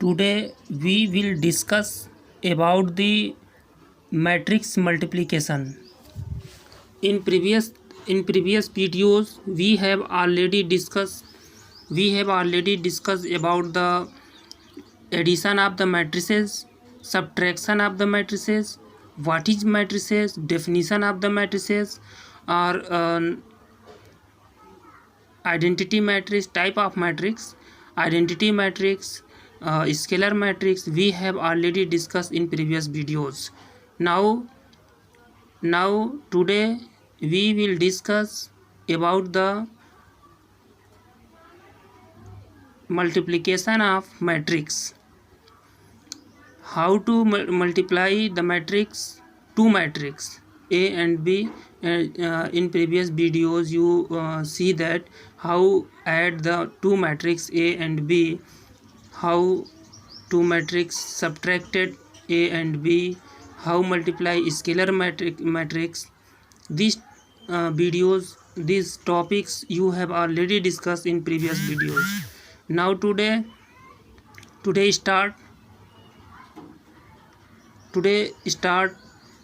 Today we will discuss about the matrix multiplication. In previous videos we have already discussed about the addition of the matrices, subtraction of the matrices, what is matrices, definition of the matrices, or identity matrix, type of matrix, identity matrix, scalar matrix. We have already discussed in previous videos. Now today we will discuss about the multiplication of matrix. How to multiply the matrix, two matrix A and B. In previous videos you see that how add the two matrix A and B, how two matrix subtracted A and B, how multiply scalar matrix. These videos, these topics you have already discussed in previous videos. Now today start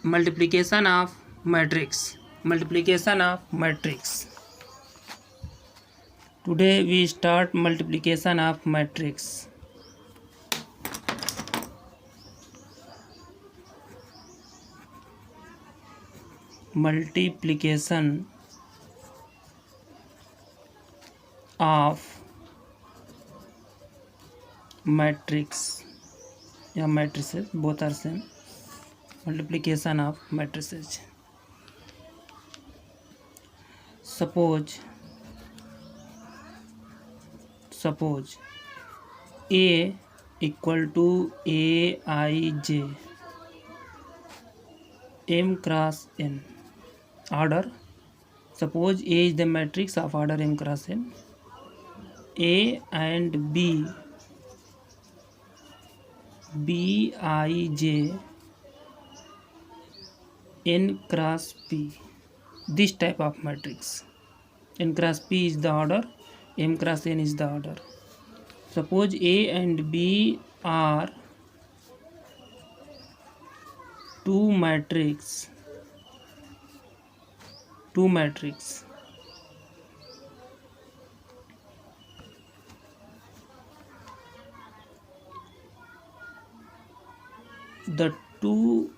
multiplication of matrix. Today we start multiplication of matrix. Multiplication of matrix या matrices, both are same. Multiplication of matrices. Suppose A equal to Aij m cross n. Order. Suppose A is the matrix of order m cross n. A and B, Bij n cross P. This type of matrix. N cross P is the order, m cross n is the order. Suppose A and B are two matrix. The two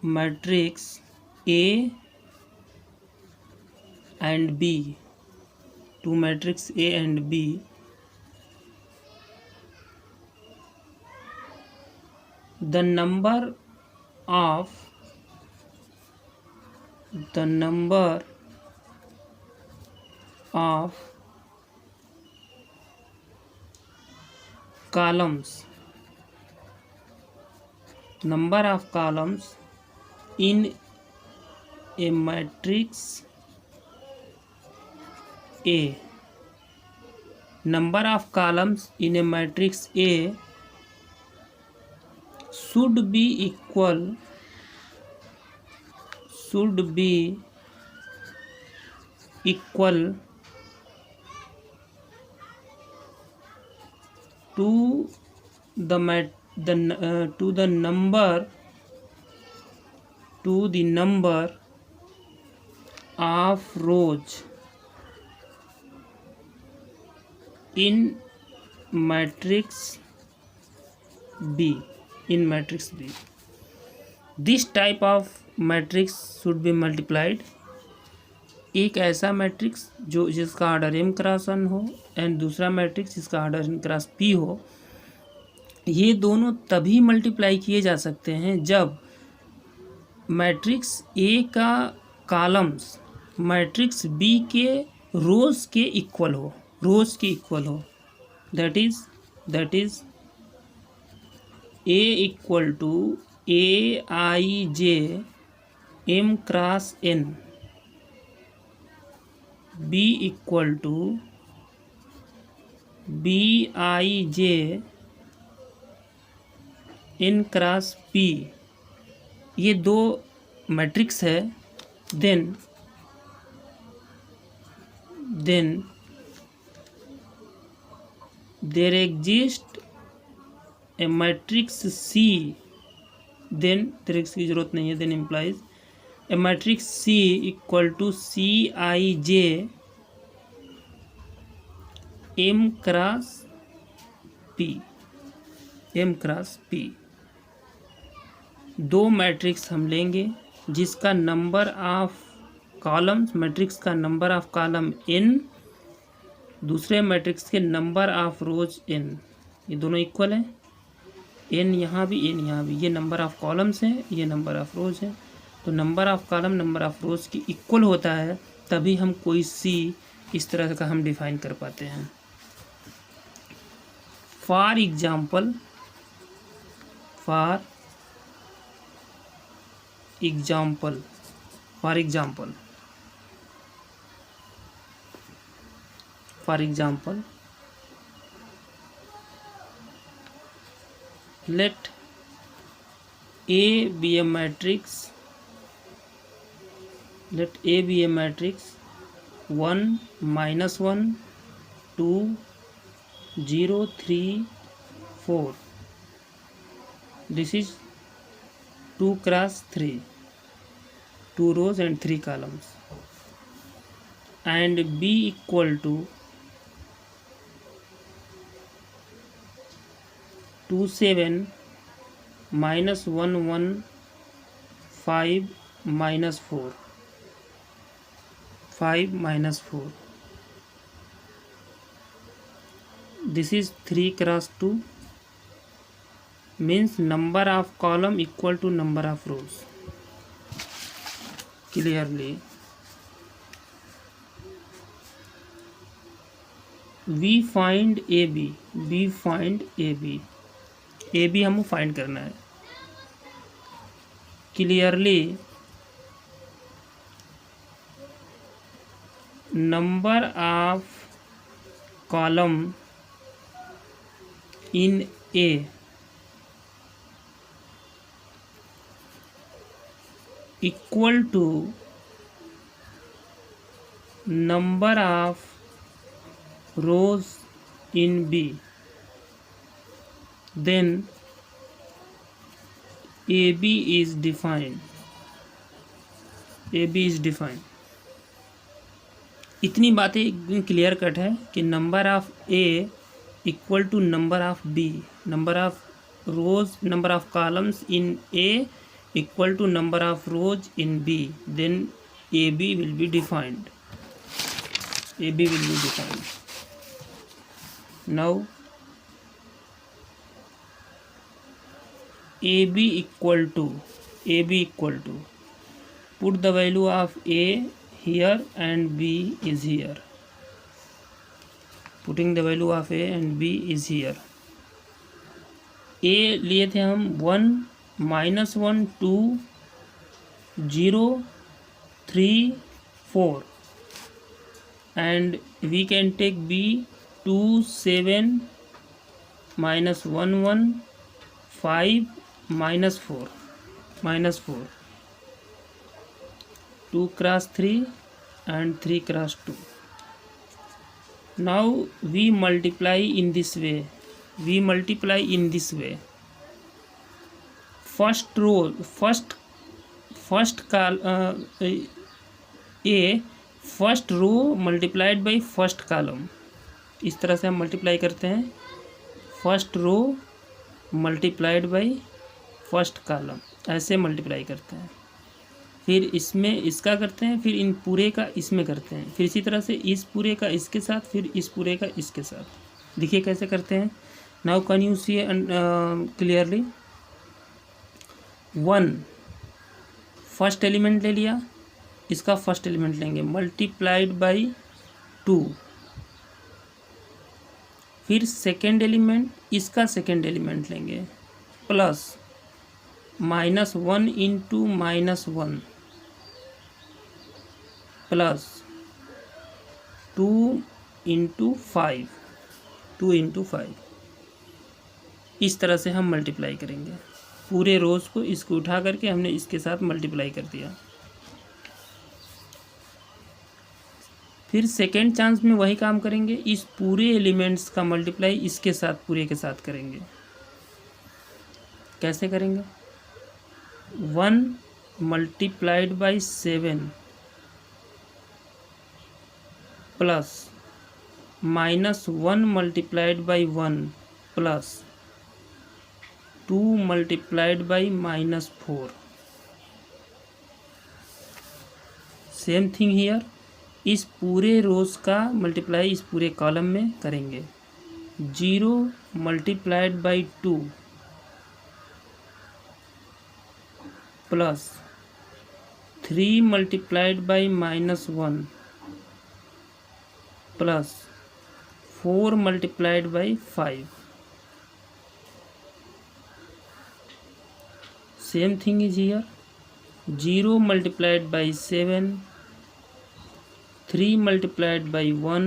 matrix A and B, two matrix A and B, the number of columns in a matrix A. Number of columns in a matrix A should be equal to the number of rows in matrix B. This type of matrix should be multiplied. एक ऐसा matrix जिसका order m cross n हो and दूसरा matrix जिसका order n cross p हो. ये दोनों तभी मल्टीप्लाई किए जा सकते हैं जब मैट्रिक्स A का कॉलम्स मैट्रिक्स B के रोज के इक्वल हो. That is A equal to Aij m cross n, B equal to Bij n cross P. ये दो मैट्रिक्स है. Then there exist a matrix C, then matrix की जरूरत नहीं है, then implies a matrix C equal to C I J M cross P, M cross P. दो matrix हम लेंगे जिसका नंबर ऑफ कॉलम्स, मैट्रिक्स का नंबर ऑफ कॉलम n, दूसरे मैट्रिक्स के नंबर ऑफ रोज n, ये दोनों इक्वल हैं, n यहाँ भी n यहाँ भी, ये नंबर ऑफ कॉलम्स हैं, ये नंबर ऑफ रोज है। तो number of column number of रोज की इक्वल होता है तभी हम कोई सी इस तरह का हम डिफाइन कर पाते हैं। For example, for example, for example, for example let A be a matrix, let A be a matrix 1 -1 2 0 3 4, this is 2 cross 3, 2 rows and 3 columns, and B equal to 2 7 -1 1 5 -4, 5 -4, this is 3 cross 2, means number of column equal to number of rows. Clearly we find AB, we find AB, A B हमको find करना है। Clearly number of column in A equal to number of rows in B, then AB is defined, AB is defined। इतनी बातें एकदम clear cut है कि number of A equal to number of B, number of rows, number of columns in A equal to number of rows in B, then AB will be defined, AB will be defined। Now AB equal to, AB equal to, put the value of A here and B is here, putting the value of A and B is here। A लिए थे हम 1 -1 2 0 3 4, and we can take B 2 7 -1 1 5 -4, -4, 2 cross 3 and 3 cross 2। now we multiply in this way, we multiply in this way, first row, first A first row multiplied by first column, इस तरह से हम multiply करते हैं, first row multiplied by first column, ऐसे multiply करते हैं। फिर इसमें इसका करते हैं, फिर इन पूरे का इसमें करते हैं, फिर इसी तरह से इस पूरे का इसके साथ, फिर इस पूरे का इसके साथ। देखिए कैसे करते हैं। Now can you see clearly. 1 first element ले लिया, इसका फर्स्ट एलिमेंट लेंगे मल्टीप्लाइड बाई 2, फिर सेकेंड एलिमेंट, इसका सेकेंड एलिमेंट लेंगे plus -1 into -1 plus 2 into 5, 2 into 5। इस तरह से हम मल्टीप्लाई करेंगे पूरे रोज़ को, इसको उठा करके हमने इसके साथ मल्टीप्लाई कर दिया। फिर सेकेंड चांस में वही काम करेंगे, इस पूरे एलिमेंट्स का मल्टीप्लाई इसके साथ पूरे के साथ करेंगे। कैसे करेंगे? 1 multiplied by 7 plus -1 multiplied by 1 plus 2 multiplied by -4। Same thing here, इस पूरे रोज का मल्टीप्लाई इस पूरे कॉलम में करेंगे। 0 multiplied by 2 plus 3 multiplied by -1 plus 4 multiplied by 5। Same thing is here, 0 multiplied by 7, 3 multiplied by 1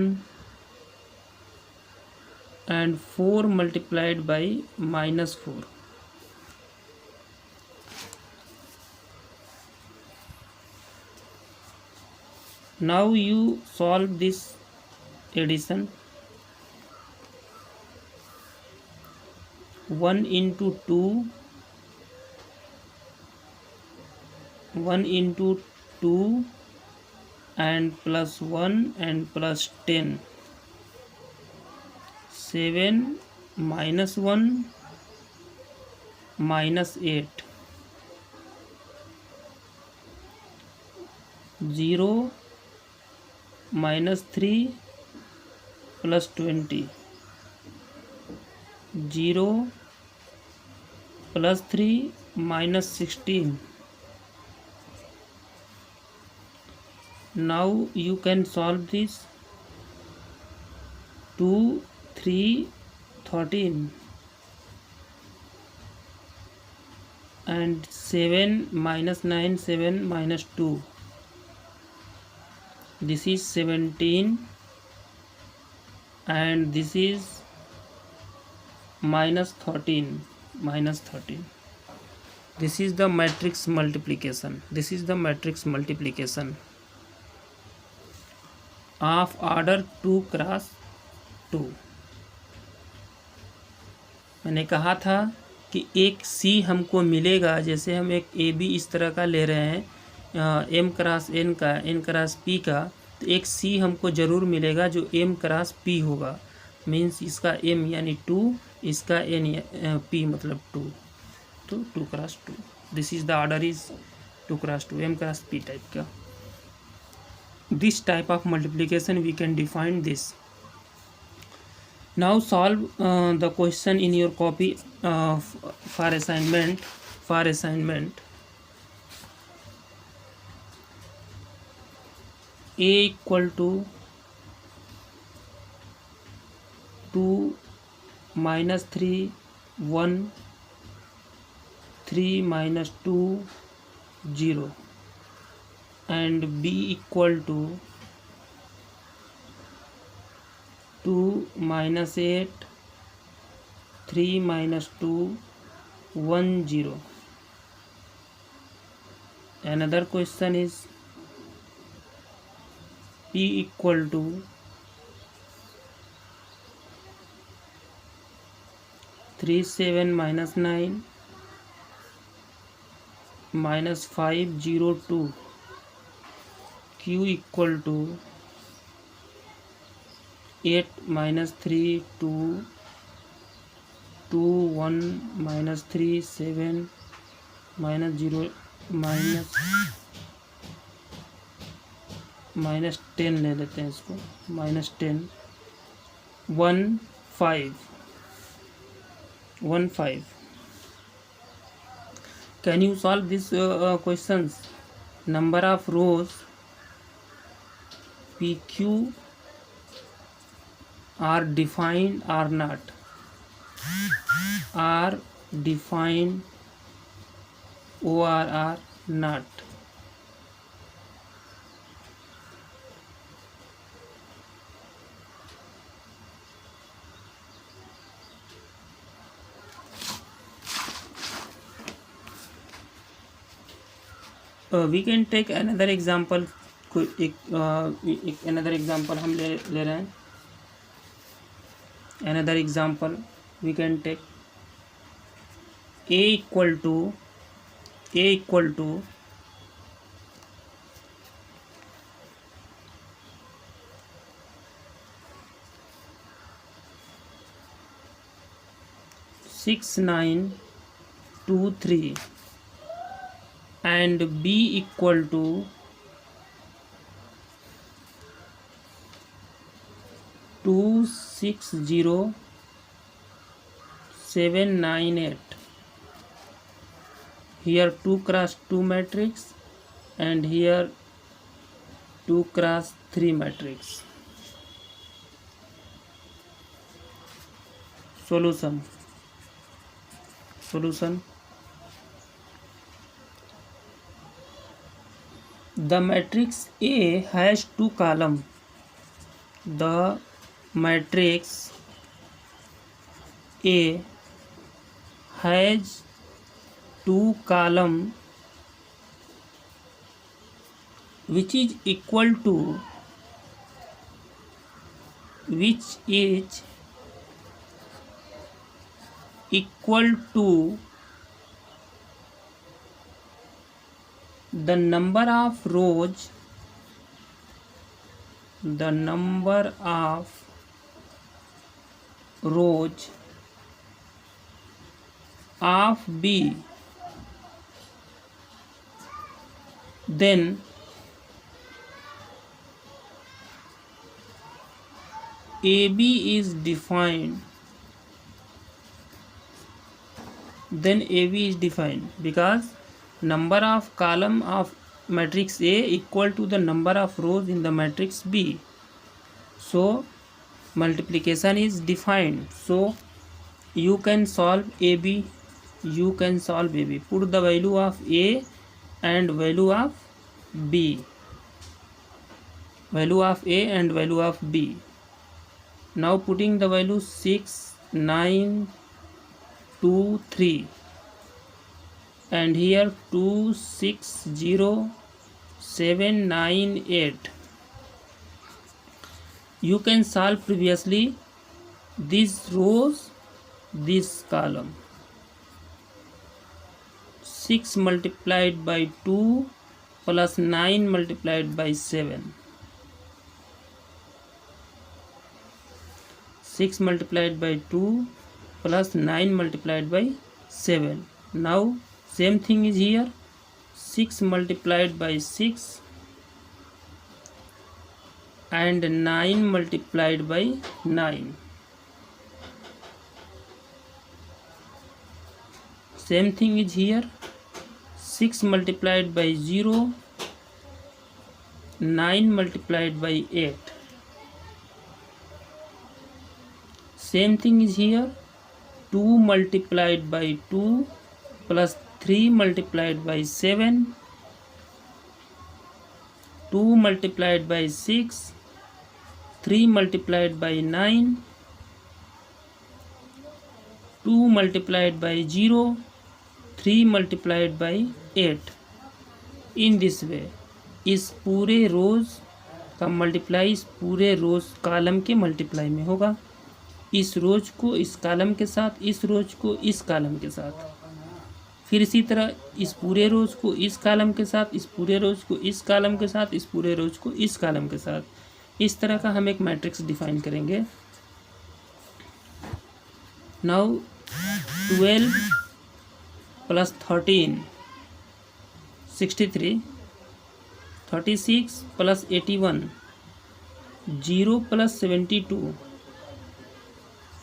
and 4 multiplied by -4. Now you solve this addition. 1 into 2, 1 into 2 and plus 1 and plus 10, 7 minus 1 minus 8, 0 minus 3 plus 20, 0 plus 3 minus 16. Now you can solve this. 2, 3, 13 and 7 minus 9, 7 minus 2. This is 17 and this is minus 13, minus 13. This is the matrix multiplication. This is the matrix multiplication of order 2 cross 2। मैंने कहा था कि एक C हमको मिलेगा, जैसे हम एक ए बी इस तरह का ले रहे हैं एम क्रॉस एन का, एन क्रॉस पी का, तो एक सी हमको ज़रूर मिलेगा जो एम क्रॉस पी होगा। मीन्स इसका एम यानी 2, इसका एन पी मतलब 2, तो 2 cross 2। This is the order is 2 cross 2, M cross P type का। This type of multiplication we can define this. Now solve the question in your copy for assignment. A equal to 2 minus 3 1 3 minus 2 0 and B equal to 2 minus 8 3 minus 2 1 0. Another question is P equal to 3 7 minus 9 minus 5 0 2. Q equal to 8 minus 3 2 2 1 minus 3 7 minus 0 minus 10 ले लेते हैं इसको, -10 1 5 1 5. Can you solve these questions? Number of rows PQ are defined or not? Are defined or are not? We can take another example कोई एक another example हम ले रहे हैं। Another example we can take a equal to 6923 and b equal to 260798. Here 2 cross 2 matrix and here 2 cross 3 matrix. Solution. The matrix A has 2 columns. The matrix A has 2 columns which is equal to the number of rows of B. Then AB is defined. Because number of column of matrix A equal to the number of rows in the matrix B. So multiplication is defined. So you can solve AB. Put the value of A and value of B. Now putting the value 6923 and here 260798. You can solve previously these rows, this column. 6 multiplied by 2 plus 9 multiplied by 7. 6 multiplied by 2 plus 9 multiplied by 7. Now same thing is here. 6 multiplied by 6 and 9 multiplied by 9. Same thing is here. 6 multiplied by 0, 9 multiplied by 8. Same thing is here. 2 multiplied by 2 plus 3 multiplied by 7. 2 multiplied by 6. 3 multiplied by 9. 2 multiplied by 0. 3 multiplied by 8. In this way इस पूरे रोज का multiply इस पूरे रोज column के multiply में होगा। इस रोज को इस कॉलम के साथ, इस रोज को इस कॉलम के साथ, फिर इसी तरह इस पूरे रोज को इस कॉलम के साथ, इस पूरे रोज को इस कॉलम के साथ, इस पूरे रोज को इस कॉलम के साथ। इस तरह का हम एक मैट्रिक्स डिफाइन करेंगे। Now 12 plus 13 63, 36 plus 81, 0 plus 72,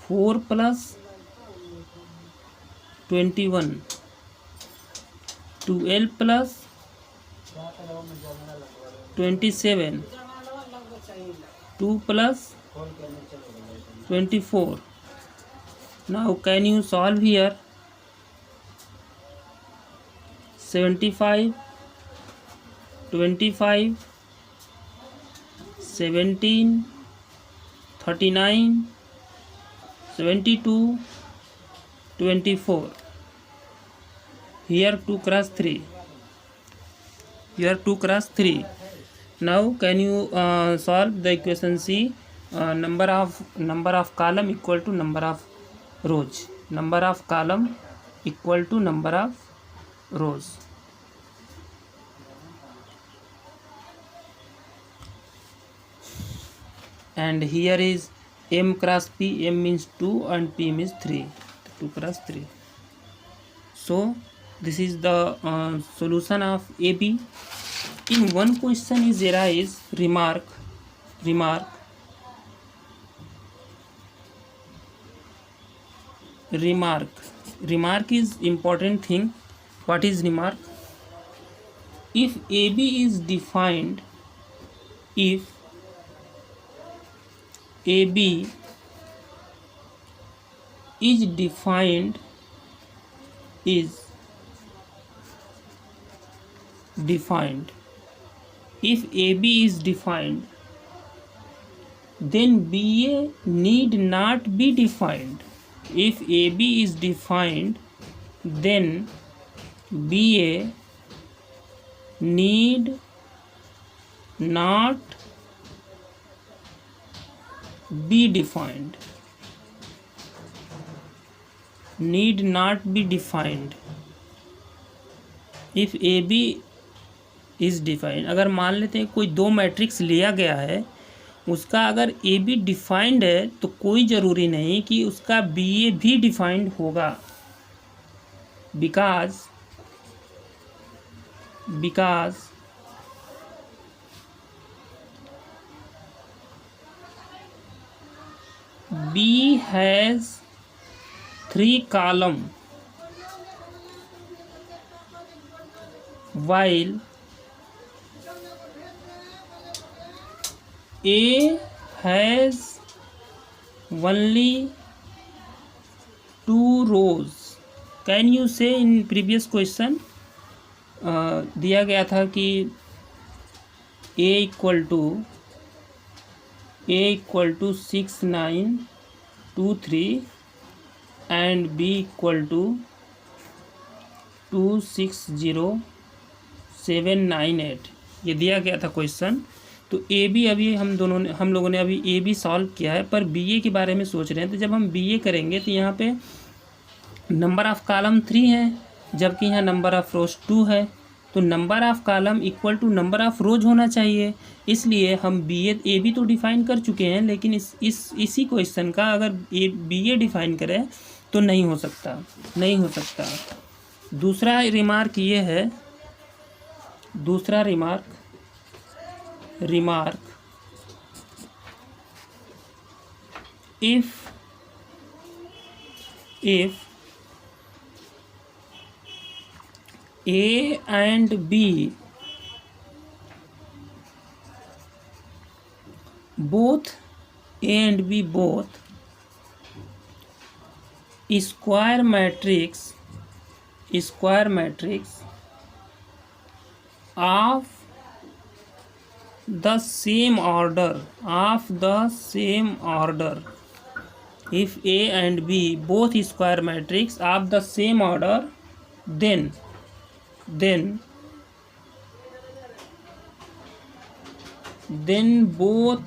4 plus 21, 12 plus 27, 2 plus 24. Now can you solve here? 75, 25, 17, 39, 72, 24. Here 2 cross 3. Now can you solve the equation C? Number of column equal to number of rows. Number of column equal to number of rows. And here is m cross p. M means 2 and p means 3. 2 cross 3. So this is the solution of AB. In one question is arise remark. Remark is important thing. What is remark? If AB is defined, if AB is defined, if AB is defined, then BA need not be defined. If AB is defined, then BA need not be defined. Need not be defined. If AB is defined, अगर मान लेते हैं कोई दो matrix लिया गया है, उसका अगर ए बी डिफाइंड है तो कोई ज़रूरी नहीं कि उसका बी ए भी डिफाइंड होगा, because B has 3 column while A has only 2 rows. Can you say in previous question दिया गया था कि A equal to 6923 and B equal to 260798, ये दिया गया था क्वेश्चन. तो ए बी अभी हम लोगों ने अभी ए बी सॉल्व किया है, पर बी ए के बारे में सोच रहे हैं. तो जब हम बी ए करेंगे तो यहाँ पे नंबर ऑफ़ कॉलम 3 है, जबकि यहाँ नंबर ऑफ़ रोज 2 है. तो number of column equal to number of rows होना चाहिए. इसलिए हम ए बी तो डिफ़ाइन कर चुके हैं, लेकिन इसी क्वेश्चन का अगर बी ए डिफ़ाइन करें तो नहीं हो सकता. दूसरा रिमार्क ये है, remark if A and B both square matrix of the same order, if A and B both square matrix of the same order, then both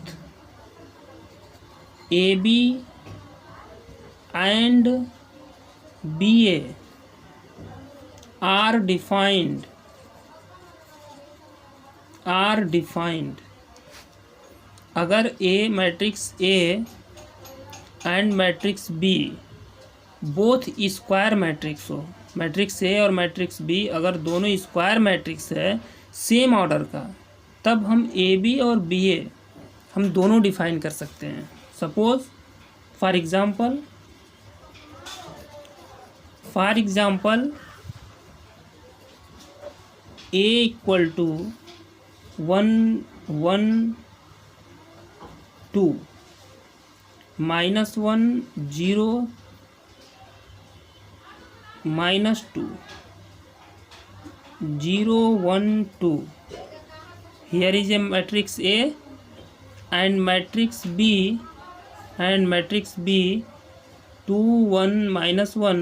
AB and BA are defined. अगर A matrix A and matrix B both square matrix हो, matrix A और matrix B अगर दोनों square matrix है same order का, तब हम AB और BA हम दोनों डिफाइन कर सकते हैं. Suppose for example A equal to 1 1 2 -1 0 -2 0 1 2. Here is a matrix A and matrix B 2 1 -1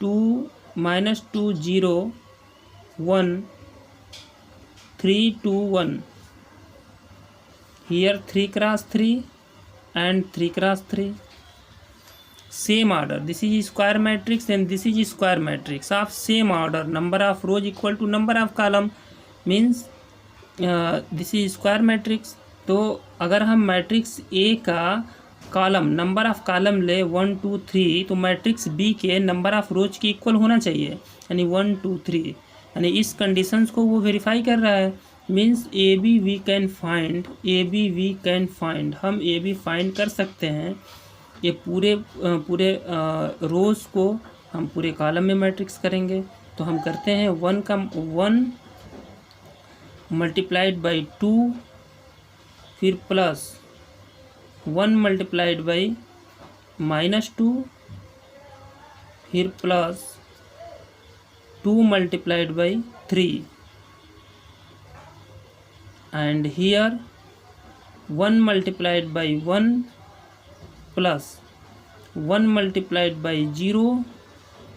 2 -2 0 1 3 2 1. Here 3 cross 3 and 3 cross 3. Same order. This is square matrix and this is square matrix of same order. Number of rows equal to number of column, means this is square matrix. तो अगर हम matrix A का column number of column ले 1 2 3, तो matrix B के number of रोज की equal होना चाहिए, यानी 1 2 3, यानी इस कंडीशंस को वो वेरीफाई कर रहा है। Means A B we can find, A B we can find, हम ए बी फाइंड कर सकते हैं। ये पूरे रोज को हम पूरे कॉलम में मैट्रिक्स करेंगे, तो हम करते हैं 1 मल्टीप्लाइड बाई 2, फिर प्लस 1 मल्टीप्लाइड बाई -2, फिर plus 2 multiplied by 3, and here 1 multiplied by 1 plus 1 multiplied by 0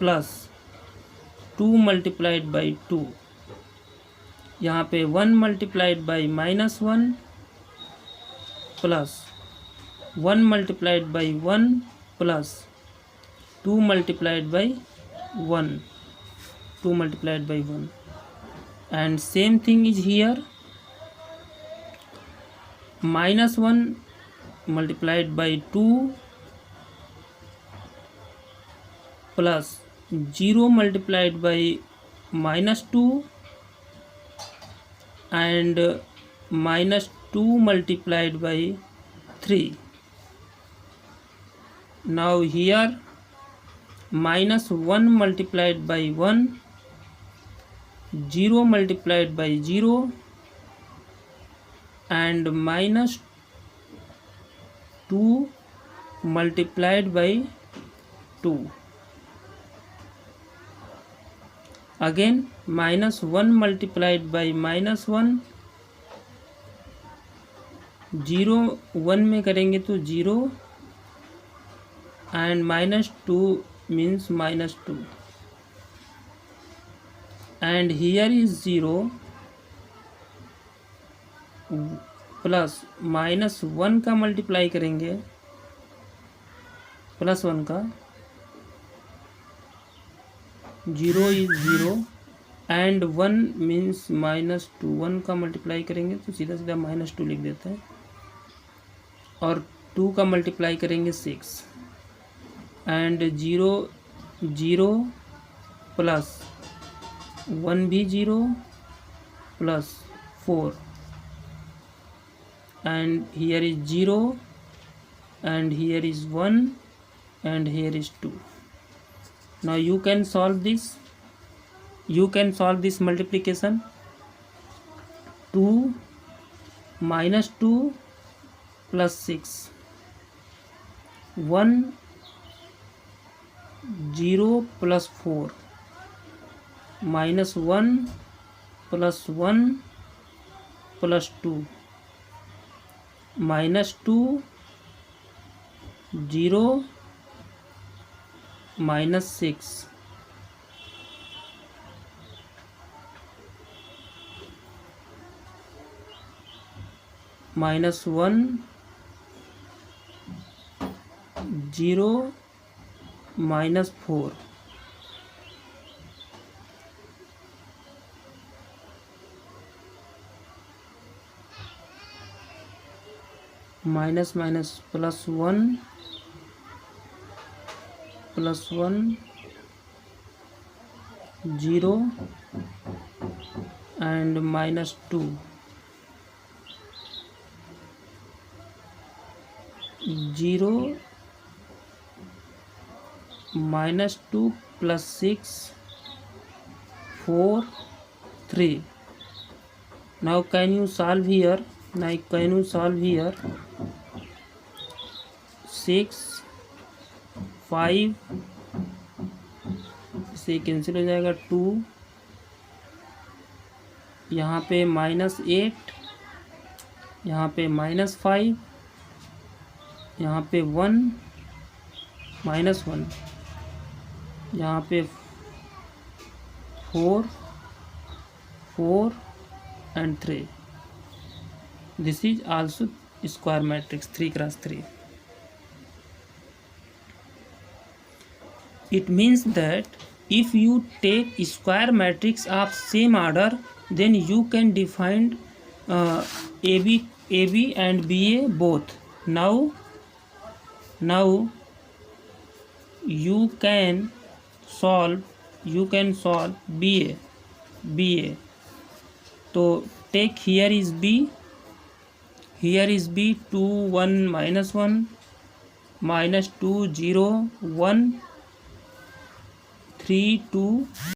plus 2 multiplied by 2. यहाँ पे 1 multiplied by -1 plus 1 multiplied by 1 plus 2 multiplied by 1, 2 multiplied by 1, and same thing is here. -1 multiplied by 2 plus 0 multiplied by -2 and -2 multiplied by 3. Now here -1 multiplied by 1, 0 multiplied by 0 and -2 multiplied by 2. Again -1 multiplied by -1, 0 1 में करेंगे तो 0 and -2 means -2, and here is 0 plus -1 का multiply करेंगे, +1 का, 0 is 0 and 1 means -2, 1 का multiply करेंगे तो सीधा सीधा -2 लिख देते हैं, और 2 का मल्टीप्लाई करेंगे 6 एंड 0 0 प्लस 1 भी 0 plus 4, and here is 0 and here is 1 and here is 2. Now you can solve this, multiplication. 2 -2 plus 6, 1 0 plus 4, -1 plus 1 plus 2, -2 0 -6, -1 0 -4, minus plus 1 plus 1 0 and -2, 0 -2 plus 6 4 3. Now can you solve here? 6 5 से cancel हो जाएगा, 2 यहाँ पे -8, यहाँ पे -5, यहाँ पे 1 -1, यहाँ पे 4 4 and 3. This is also square matrix 3 cross 3. It means that if you take square matrix of same order, then you can define AB and BA both. Now you can solve BA. So take here is B 2 1 minus 1 minus 2 0 1 3 2